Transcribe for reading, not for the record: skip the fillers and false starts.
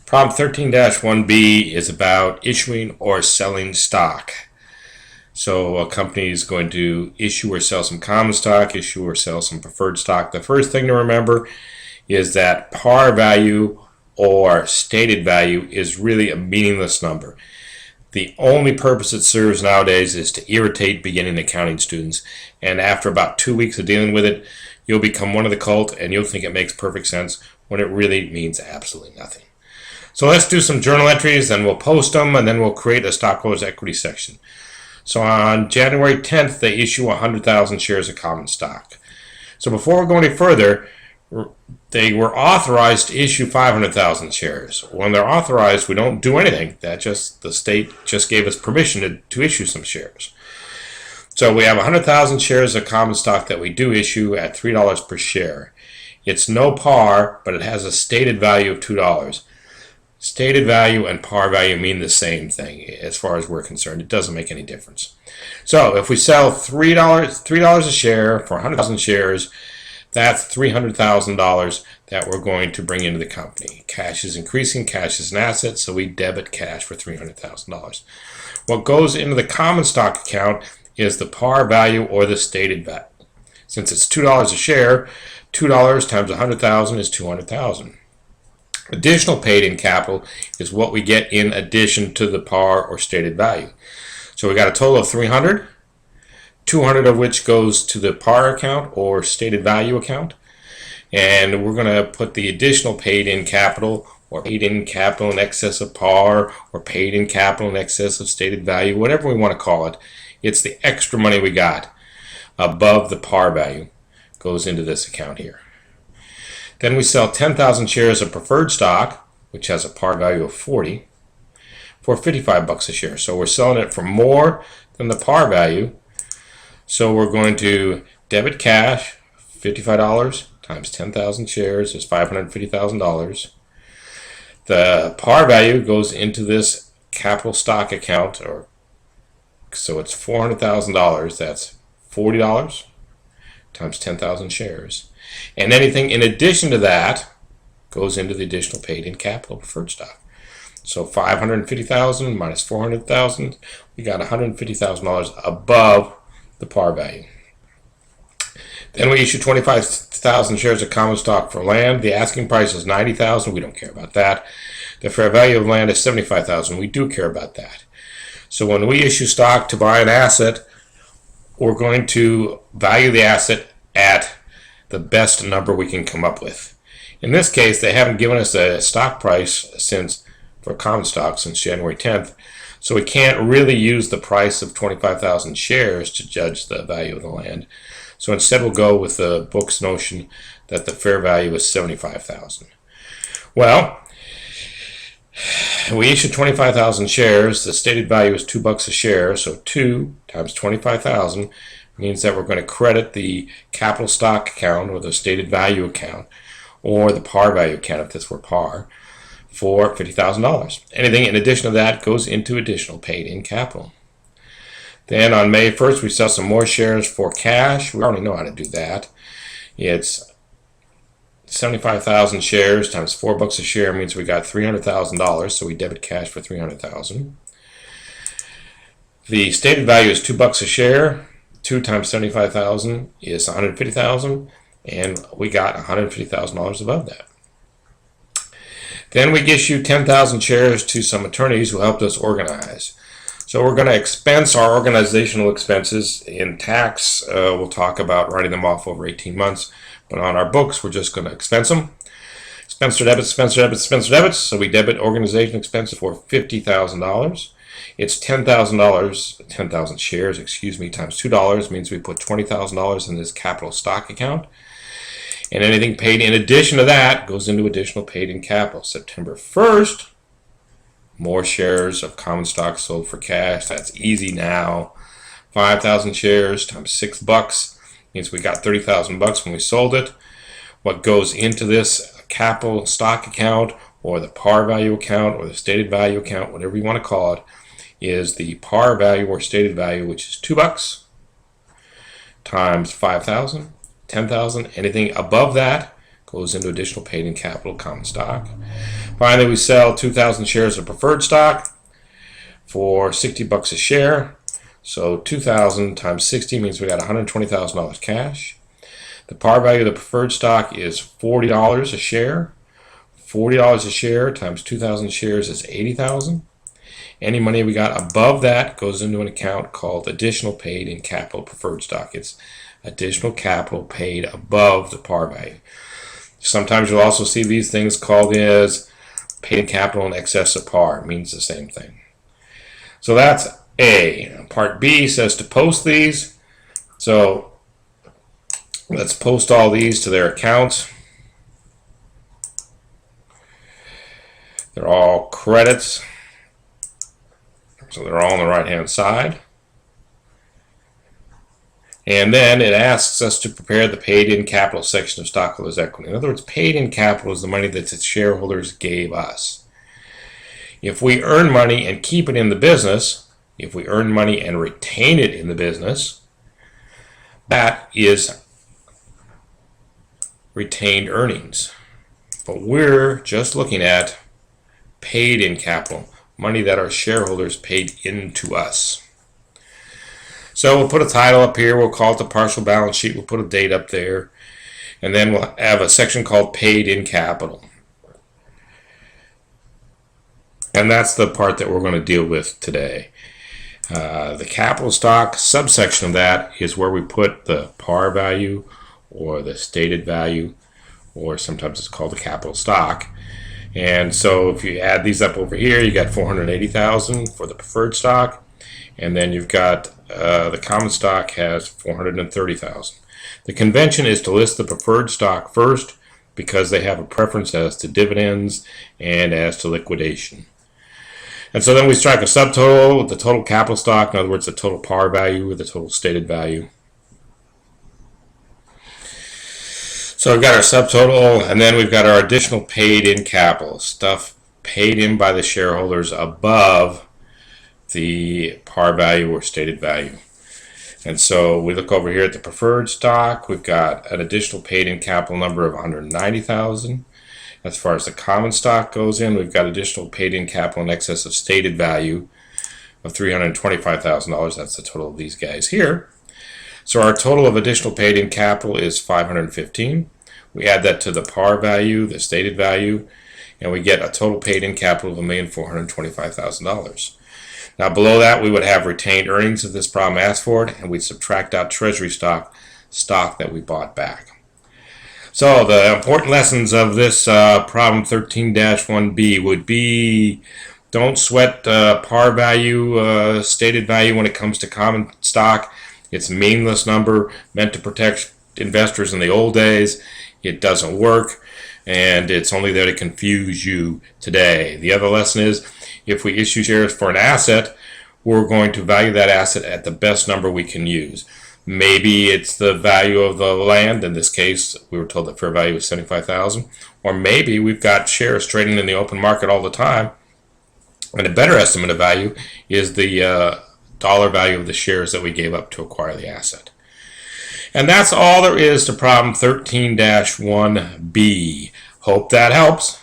Problem 13-1B is about issuing or selling stock. So a company is going to issue or sell some common stock, issue or sell some preferred stock. The first thing to remember is that par value or stated value is really a meaningless number. The only purpose it serves nowadays is to irritate beginning accounting students, and after about 2 weeks of dealing with it, you'll become one of the cult and you'll think it makes perfect sense when it really means absolutely nothing. So let's do some journal entries, then we'll post them, and then we'll create a stockholders equity section. So on January 10th, they issue 100,000 shares of common stock. So before we go any further, they were authorized to issue 500,000 shares. When they're authorized, we don't do anything. The state just gave us permission to issue some shares. So we have 100,000 shares of common stock that we do issue at $3 per share. It's no par, but it has a stated value of $2. Stated value and par value mean the same thing as far as we're concerned. It doesn't make any difference. So if we sell $3 a share for 100,000 shares, that's $300,000 that we're going to bring into the company. Cash is increasing, cash is an asset, so we debit cash for $300,000. What goes into the common stock account is the par value or the stated value. Since it's $2 a share, $2 times 100,000 is 200,000. Additional paid in capital is what we get in addition to the par or stated value. So we got a total of 300, 200 of which goes to the par account or stated value account. And we're going to put the additional paid in capital or paid in capital in excess of par or paid in capital in excess of stated value, whatever we want to call it. It's the extra money we got above the par value goes into this account here. Then we sell 10,000 shares of preferred stock, which has a par value of 40, for $55 a share. So we're selling it for more than the par value. So we're going to debit cash, $55 times 10,000 shares is $550,000. The par value goes into this capital stock account, so it's $400,000. That's $40 times 10,000 shares. And anything in addition to that goes into the additional paid in capital preferred stock. So $550,000 minus $400,000, we got $150,000 above the par value. Then we issue 25,000 shares of common stock for land. The asking price is $90,000. We don't care about that. The fair value of land is $75,000. We do care about that. So when we issue stock to buy an asset, we're going to value the asset at the best number we can come up with. In this case, they haven't given us a stock price for common stock since January 10th, so we can't really use the price of 25,000 shares to judge the value of the land. So instead we'll go with the book's notion that the fair value is $75,000. Well, we issued 25,000 shares. The stated value is $2 a share, so 2 times 25,000 means that we're going to credit the capital stock account or the stated value account or the par value account if this were par for $50,000. Anything in addition to that goes into additional paid in capital. Then on May 1st we sell some more shares for cash. We already know how to do that. It's 75,000 shares times $4 a share means we got $300,000, so we debit cash for $300,000. The stated value is $2 a share. 2 times 75,000 is 150,000, and we got $150,000 above that. Then we issue 10,000 shares to some attorneys who helped us organize. So we're going to expense our organizational expenses. In tax, we'll talk about writing them off over 18 months, but on our books, we're just going to expense them. Expense or debit, expense or debit, expense or debit. So we debit organization expenses for $50,000. It's $10,000, 10,000 shares, times $2 means we put $20,000 in this capital stock account. And anything paid in addition to that goes into additional paid in capital. September 1st, more shares of common stock sold for cash. That's easy now. 5,000 shares times $6 means we got $30,000 when we sold it. What goes into this capital stock account or the par value account or the stated value account, whatever you want to call it, is the par value or stated value, which is $2 times 5,000, 10,000. Anything above that goes into additional paid-in capital common stock. Finally, we sell 2,000 shares of preferred stock for $60 a share. So 2,000 times 60 means we got $120,000 cash. The par value of the preferred stock is $40 a share. $40 a share times 2,000 shares is $80,000. Any money we got above that goes into an account called additional paid in capital preferred stock. It's additional capital paid above the par value. Sometimes you'll also see these things called as paid in capital in excess of par. It means the same thing. So that's A. Part B says to post these. So let's post all these to their accounts. They're all credits. So they're all on the right-hand side. And then it asks us to prepare the paid-in capital section of stockholders' equity. In other words, paid-in capital is the money that the shareholders gave us. If we earn money and keep it in the business, if we earn money and retain it in the business, that is retained earnings. But we're just looking at paid-in capital, money that our shareholders paid into us. So we'll put a title up here. We'll call it the partial balance sheet. We'll put a date up there. And then we'll have a section called paid-in capital. And that's the part that we're going to deal with today. The capital stock subsection of that is where we put the par value or the stated value, or sometimes it's called the capital stock. And so if you add these up over here, you got $480,000 for the preferred stock, and then you've got the common stock has $430,000. The convention is to list the preferred stock first because they have a preference as to dividends and as to liquidation. And so then we strike a subtotal with the total capital stock, in other words, the total par value or the total stated value. So we've got our subtotal, and then we've got our additional paid-in capital, stuff paid in by the shareholders above the par value or stated value. And so we look over here at the preferred stock. We've got an additional paid-in capital number of $190,000. As far as the common stock goes in, we've got additional paid-in capital in excess of stated value of $325,000. That's the total of these guys here. So our total of additional paid-in capital is $515,000. We add that to the par value, the stated value, and we get a total paid-in capital of $1,425,000. Now below that, we would have retained earnings if this problem asked for it, and we'd subtract out treasury stock that we bought back. So the important lessons of this problem 13-1B would be: don't sweat par value, stated value when it comes to common stock. It's a meaningless number meant to protect investors in the old days. It doesn't work, and it's only there to confuse you today. The other lesson is, if we issue shares for an asset, we're going to value that asset at the best number we can use. Maybe it's the value of the land. In this case, we were told the fair value was $75,000. Or maybe we've got shares trading in the open market all the time, and a better estimate of value is the dollar value of the shares that we gave up to acquire the asset. And that's all there is to problem 13-1B. Hope that helps.